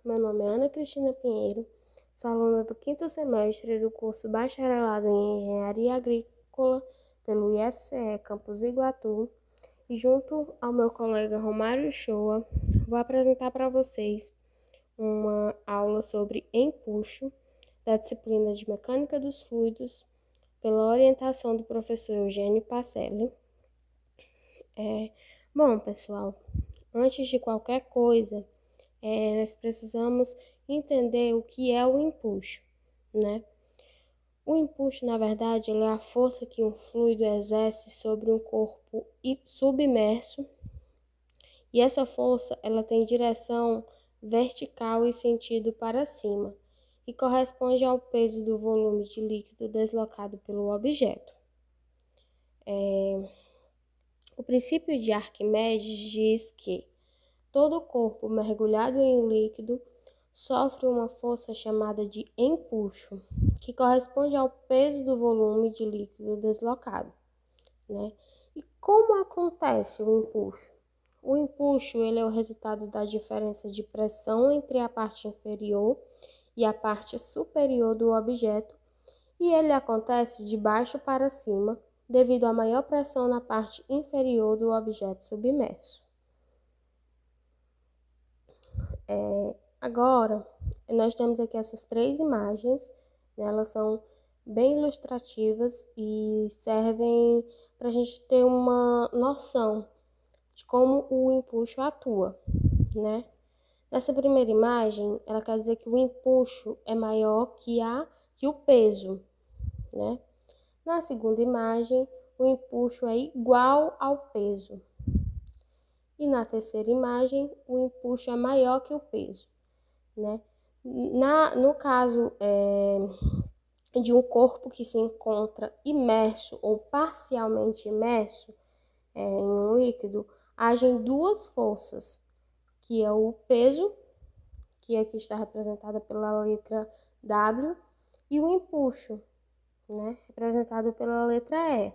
meu nome é Ana Cristina Pinheiro, sou aluna do 5º semestre do curso Bacharelado em Engenharia Agrícola pelo IFCE Campus Iguatu e junto ao meu colega Romário Shoa, vou apresentar para vocês uma aula sobre empuxo da disciplina de Mecânica dos Fluidos pela orientação do professor Eugênio Pacelli. Bom, pessoal, antes de qualquer coisa, nós precisamos entender o que é o empuxo, né? O empuxo, na verdade, ele é a força que um fluido exerce sobre um corpo submerso, e essa força ela tem direção vertical e sentido para cima, e corresponde ao peso do volume de líquido deslocado pelo objeto. O princípio de Arquimedes diz que todo corpo mergulhado em um líquido sofre uma força chamada de empuxo, que corresponde ao peso do volume de líquido deslocado, né? E como acontece o empuxo? O empuxo ele é o resultado da diferença de pressão entre a parte inferior e a parte superior do objeto, e ele acontece de baixo para cima, devido à maior pressão na parte inferior do objeto submerso. Agora, nós temos aqui essas 3 imagens, né? Elas são bem ilustrativas e servem para a gente ter uma noção de como o empuxo atua, né? Nessa primeira imagem, ela quer dizer que o empuxo é maior que o peso, né? Na segunda imagem, o empuxo é igual ao peso. E na terceira imagem, o empuxo é maior que o peso, né? No caso de um corpo que se encontra imerso ou parcialmente imerso em um líquido, agem 2 forças, que é o peso, que aqui está representada pela letra W, e o empuxo, né, representado pela letra E.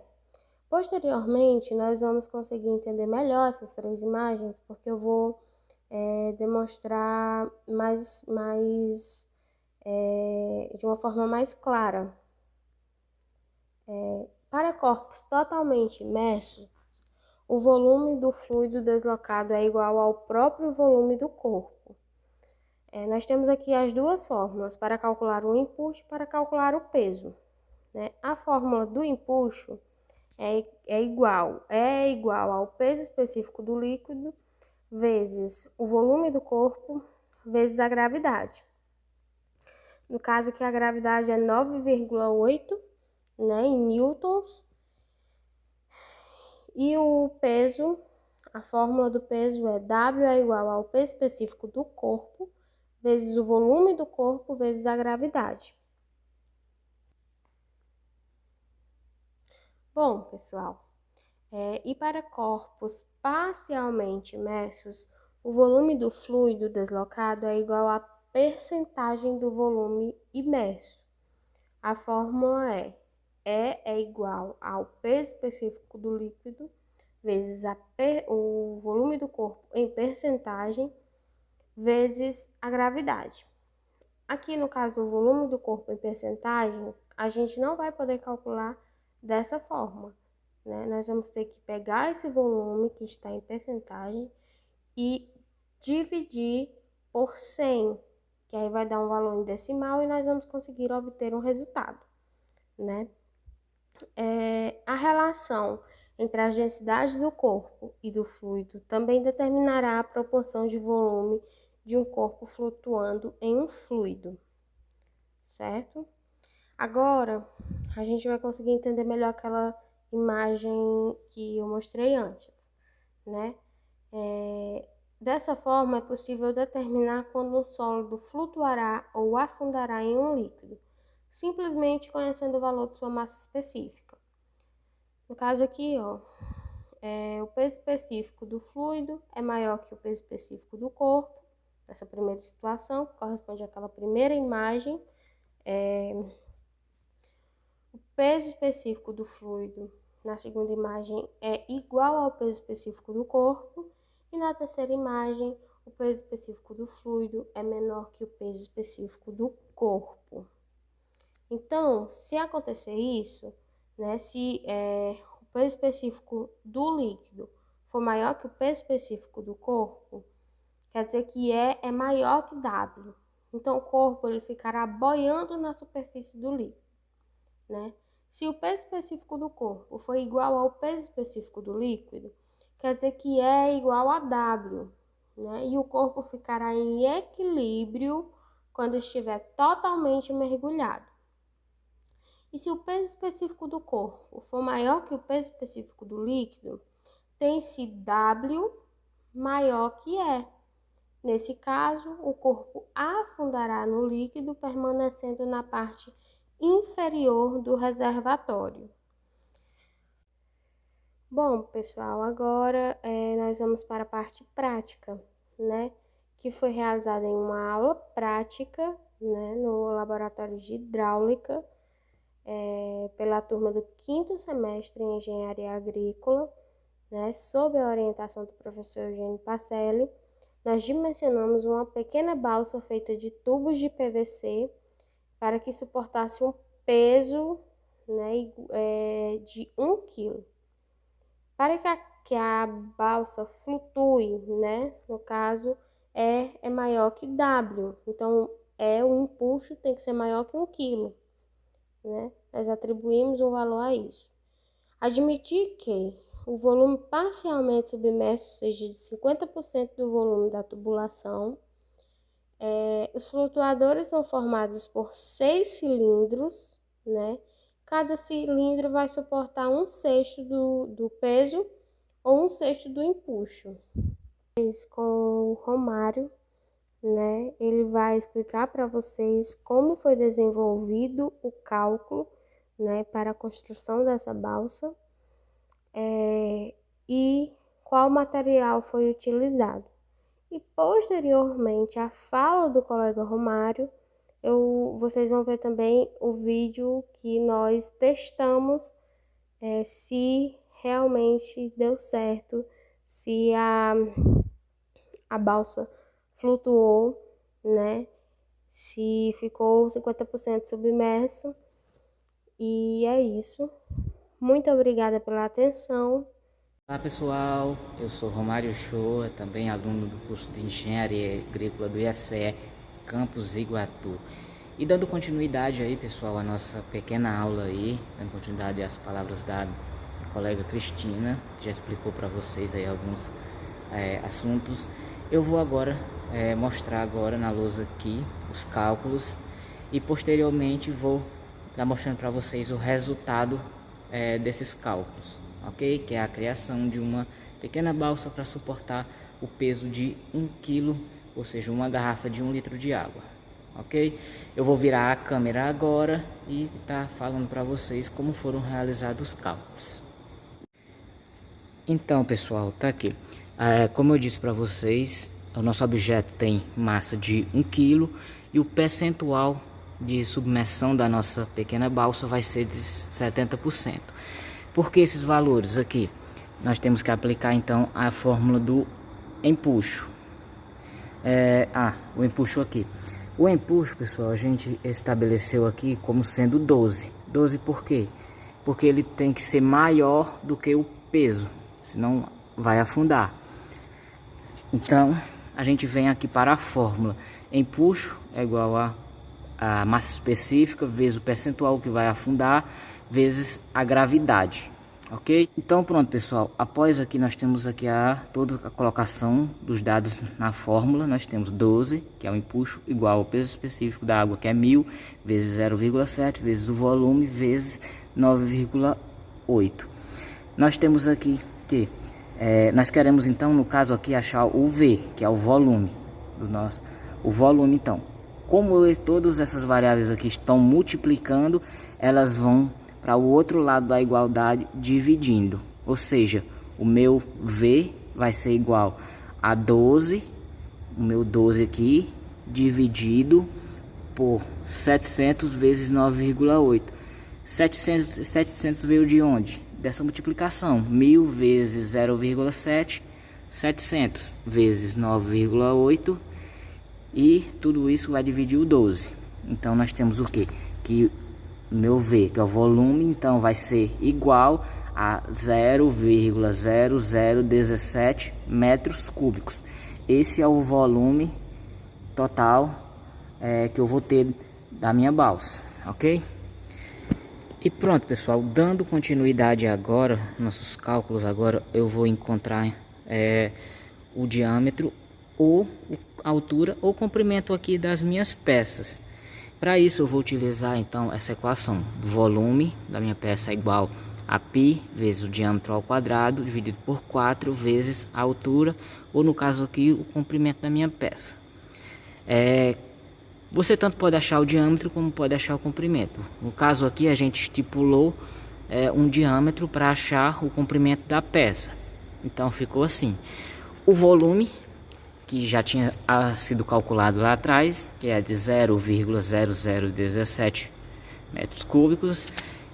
Posteriormente, nós vamos conseguir entender melhor essas 3 imagens, porque eu vou demonstrar de uma forma mais clara. Para corpos totalmente imersos, o volume do fluido deslocado é igual ao próprio volume do corpo. Nós temos aqui as 2 fórmulas para calcular o empuxo e para calcular o peso, né? A fórmula do empuxo é igual ao peso específico do líquido vezes o volume do corpo vezes a gravidade. No caso aqui a gravidade é 9,8, né, em newtons, e o peso, a fórmula do peso é W é igual ao peso específico do corpo vezes o volume do corpo vezes a gravidade. Bom, pessoal, e para corpos parcialmente imersos, o volume do fluido deslocado é igual à percentagem do volume imerso. A fórmula é igual ao peso específico do líquido vezes o volume do corpo em percentagem vezes a gravidade. Aqui no caso do volume do corpo em percentagens, a gente não vai poder calcular dessa forma, né? Nós vamos ter que pegar esse volume que está em percentagem e dividir por 100, que aí vai dar um valor em decimal e nós vamos conseguir obter um resultado, né? A relação entre as densidades do corpo e do fluido também determinará a proporção de volume de um corpo flutuando em um fluido, certo? Agora, a gente vai conseguir entender melhor aquela imagem que eu mostrei antes, né? Dessa forma, é possível determinar quando um sólido flutuará ou afundará em um líquido, simplesmente conhecendo o valor de sua massa específica. No caso aqui, o peso específico do fluido é maior que o peso específico do corpo, nessa primeira situação, que corresponde àquela primeira imagem. O peso específico do fluido, na segunda imagem, é igual ao peso específico do corpo, e na terceira imagem, o peso específico do fluido é menor que o peso específico do corpo. Então, se acontecer isso, né, se o peso específico do líquido for maior que o peso específico do corpo, quer dizer que E é maior que W. Então, o corpo ele ficará boiando na superfície do líquido, né? Se o peso específico do corpo for igual ao peso específico do líquido, quer dizer que E é igual a W, né? E o corpo ficará em equilíbrio quando estiver totalmente mergulhado. E se o peso específico do corpo for maior que o peso específico do líquido, tem-se W maior que E. Nesse caso, o corpo afundará no líquido, permanecendo na parte inferior do reservatório. Bom, pessoal, agora nós vamos para a parte prática, né? Que foi realizada em uma aula prática, né, no laboratório de hidráulica, pela turma do 5º semestre em Engenharia Agrícola, né, sob a orientação do professor Eugênio Pacelli. Nós dimensionamos uma pequena balsa feita de tubos de PVC para que suportasse um peso, né, de 1 kg. Para que a balsa flutue, né, no caso, E é maior que W. Então, o empuxo tem que ser maior que 1 kg. Né? Nós atribuímos um valor a isso. Admitir que o volume parcialmente submerso seja de 50% do volume da tubulação. Os flutuadores são formados por 6 cilindros, né? Cada cilindro vai suportar 1/6 do peso ou 1/6 do empuxo. Com o Romário, né? Ele vai explicar para vocês como foi desenvolvido o cálculo, né, para a construção dessa balsa e qual material foi utilizado. E posteriormente à fala do colega Romário, vocês vão ver também o vídeo que nós testamos se realmente deu certo, se a balsa flutuou, né? Se ficou 50% submerso. E é isso. Muito obrigada pela atenção. Olá pessoal, eu sou Romário Shoa, também aluno do curso de Engenharia Agrícola do IFCE Campus Iguatu. E dando continuidade aí, pessoal, a nossa pequena aula aí, dando continuidade às palavras da minha colega Cristina, que já explicou para vocês aí alguns assuntos. Eu vou agora mostrar agora na lousa aqui os cálculos e posteriormente vou estar mostrando para vocês o resultado desses cálculos, ok? Que é a criação de uma pequena balsa para suportar o peso de 1 kg, ou seja, uma garrafa de 1 litro de água, ok? Eu vou virar a câmera agora e estar falando para vocês como foram realizados os cálculos. Então, pessoal, tá aqui. Como eu disse para vocês, o nosso objeto tem massa de 1 kg e o percentual de submersão da nossa pequena balsa vai ser de 70%. Por que esses valores aqui? Nós temos que aplicar então a fórmula do empuxo. O empuxo aqui. O empuxo, pessoal, a gente estabeleceu aqui como sendo 12. 12 por quê? Porque ele tem que ser maior do que o peso, senão vai afundar. Então, a gente vem aqui para a fórmula. Empuxo é igual a massa específica vezes o percentual que vai afundar vezes a gravidade, ok? Então pronto, pessoal, após aqui nós temos aqui toda a colocação dos dados na fórmula. Nós temos 12, que é o empuxo, igual ao peso específico da água, que é 1000, vezes 0,7, vezes o volume, vezes 9,8. Nós temos aqui que nós queremos então, no caso aqui, achar o V, que é o volume do nosso. O volume, então, como todas essas variáveis aqui estão multiplicando, elas vão para o outro lado da igualdade dividindo. Ou seja, o meu V vai ser igual a 12, o meu 12 aqui, dividido por 700 vezes 9,8. 700 veio de onde? Dessa multiplicação. 1000 vezes 0,7 700 vezes 9,8 e tudo isso vai dividir o 12. Então nós temos o que? Que meu V, que é o volume, então vai ser igual a 0,0017 metros cúbicos. Esse é o volume total que eu vou ter da minha balsa, ok? E pronto, pessoal, dando continuidade agora, nossos cálculos agora, eu vou encontrar o diâmetro ou a altura ou comprimento aqui das minhas peças. Para isso eu vou utilizar então essa equação: do volume da minha peça é igual a π vezes o diâmetro ao quadrado dividido por 4 vezes a altura, ou no caso aqui o comprimento da minha peça. Você tanto pode achar o diâmetro como pode achar o comprimento. No caso aqui a gente estipulou um diâmetro para achar o comprimento da peça. Então ficou assim: o volume, que já tinha sido calculado lá atrás, que é de 0,0017 metros cúbicos,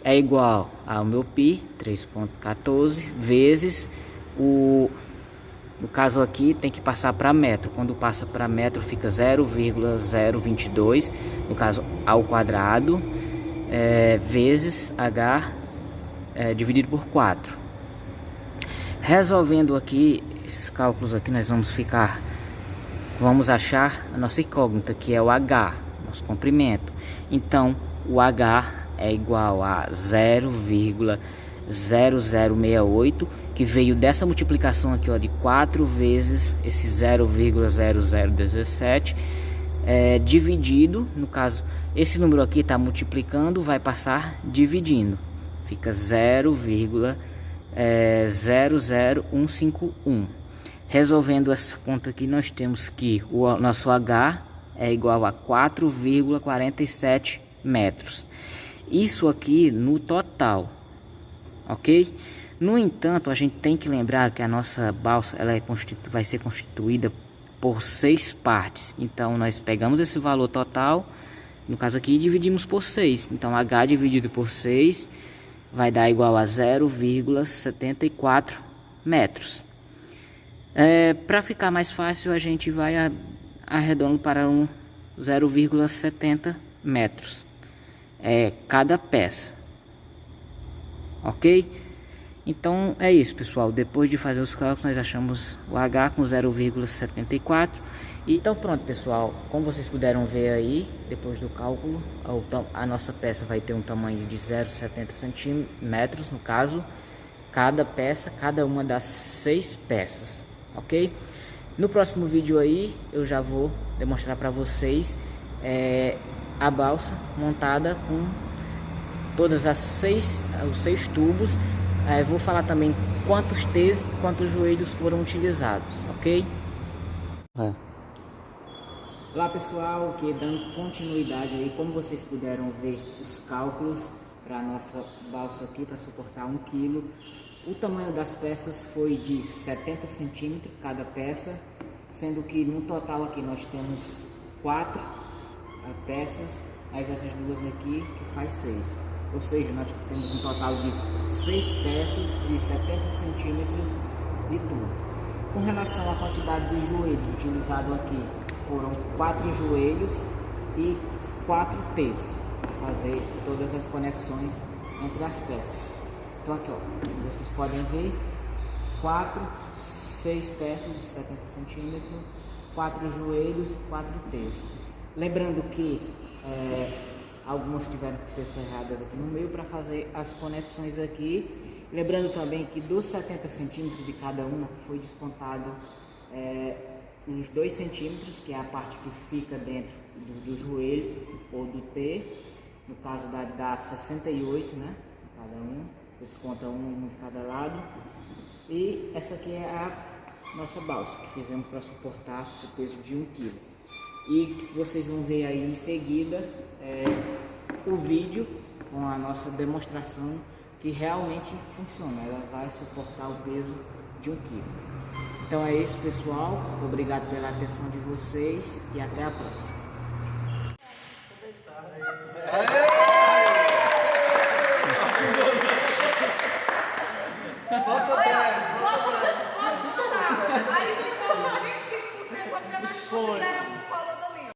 é igual ao meu π, 3,14, vezes no caso aqui tem que passar para metro. Quando passa para metro fica 0,022, no caso ao quadrado, vezes h dividido por 4. Resolvendo aqui esses cálculos aqui, nós vamos achar a nossa incógnita, que é o h, nosso comprimento. Então o h é igual a 0,0068, que veio dessa multiplicação aqui, ó, de 4 vezes esse 0,0017, dividido, no caso, esse número aqui está multiplicando, vai passar dividindo, fica 0,00151. Resolvendo essa conta aqui, nós temos que o nosso H é igual a 4,47 metros. Isso aqui no total, ok? No entanto, a gente tem que lembrar que a nossa balsa vai ser constituída por 6 partes. Então, nós pegamos esse valor total, no caso aqui, e dividimos por 6. Então, H dividido por 6 vai dar igual a 0,74 metros. Para ficar mais fácil, a gente vai arredondando para 0,70 metros. Cada peça, ok? Então é isso, pessoal. Depois de fazer os cálculos, nós achamos o H com 0,74. Então pronto, pessoal, como vocês puderam ver aí, depois do cálculo, a nossa peça vai ter um tamanho de 0,70 centímetros, no caso, cada peça, cada uma das 6 peças, ok? No próximo vídeo aí, eu já vou demonstrar para vocês a balsa montada com todas os 6 tubos. Vou falar também quantos T's, quantos joelhos foram utilizados, ok? Olá pessoal, que dando continuidade aí, como vocês puderam ver os cálculos para a nossa balsa aqui, para suportar 1 kg. O tamanho das peças foi de 70 centímetros cada peça, sendo que no total aqui nós temos 4 peças, mas essas duas aqui que faz 6. Ou seja, nós temos um total de 6 peças de 70 centímetros de tubo. Com relação à quantidade de joelhos utilizados aqui, foram 4 joelhos e 4 T's para fazer todas as conexões entre as peças. Então aqui, ó, vocês podem ver 6 peças de 70 centímetros, 4 joelhos e 4 T's. Lembrando que algumas tiveram que ser serradas aqui no meio para fazer as conexões aqui. Lembrando também que dos 70 centímetros de cada uma foi descontado uns 2 centímetros, que é a parte que fica dentro do joelho ou do T. No caso dá 68, né? Cada um, desconta um de cada lado. E essa aqui é a nossa balsa que fizemos para suportar o peso de 1 kg. E vocês vão ver aí em seguida o vídeo com a nossa demonstração, que realmente funciona. Ela vai suportar o peso de 1 kg. Então é isso, pessoal. Obrigado pela atenção de vocês e até a próxima. Volta agora.